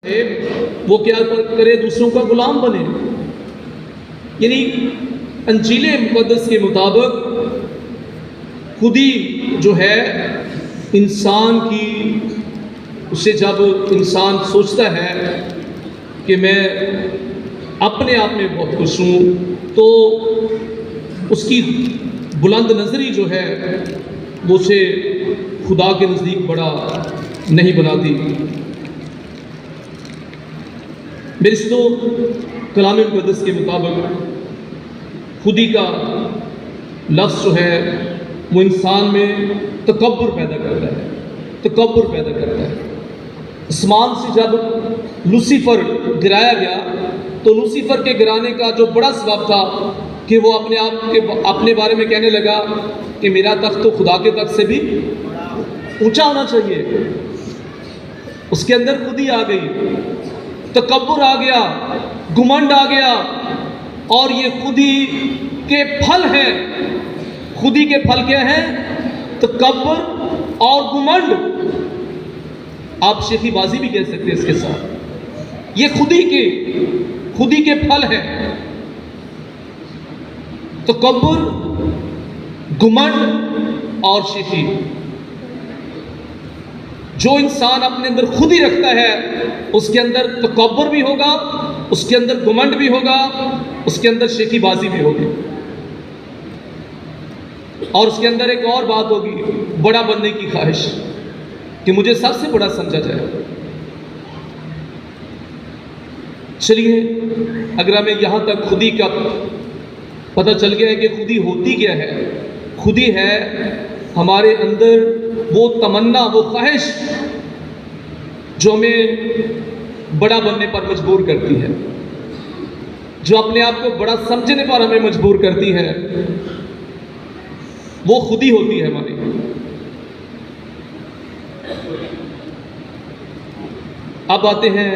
वो क्या करे, दूसरों का गुलाम बने। यानी अंजील मुक़द्दस के मुताबिक खुदी जो है इंसान की, उसे जब इंसान सोचता है कि मैं अपने आप में बहुत खुश हूँ, तो उसकी बुलंद नज़री जो है वो उसे खुदा के नज़दीक बड़ा नहीं बनाती। मेरे तो कलाम मुक़द्दस के मुताबिक खुदी का लफ्ज़ जो है वो इंसान में तकब्बुर पैदा करता है, तकब्बुर पैदा करता है। आसमान से जब लूसीफर गिराया गया तो लूसीफर के गिराने का जो बड़ा सबब था कि वो अपने बारे में कहने लगा कि मेरा तख्त तो खुदा के तख्त से भी ऊंचा होना चाहिए। उसके अंदर खुदी आ गई, तकब्बुर आ गया, घुमंड आ गया, और ये खुदी के फल हैं। खुदी के फल क्या हैं? तकब्बुर और घुमंड। आप शेखीबाजी भी कह सकते हैं इसके साथ। ये खुदी के फल हैं, तकब्बुर, घुमंड और शेखी। जो इंसान अपने अंदर खुदी रखता है उसके अंदर तकब्बुर भी होगा, उसके अंदर घुमंड भी होगा, उसके अंदर शेखीबाजी भी होगी, और उसके अंदर एक और बात होगी, बड़ा बनने की ख्वाहिश कि मुझे सबसे बड़ा समझा जाए। चलिए, अगर हमें यहां तक खुदी का पता चल गया है कि खुदी होती क्या है, खुदी है हमारे अंदर वो तमन्ना, वो ख्वाहिश जो हमें बड़ा बनने पर मजबूर करती है, जो अपने आप को बड़ा समझने पर हमें मजबूर करती है, वो खुदी होती है हमारी। अब आते हैं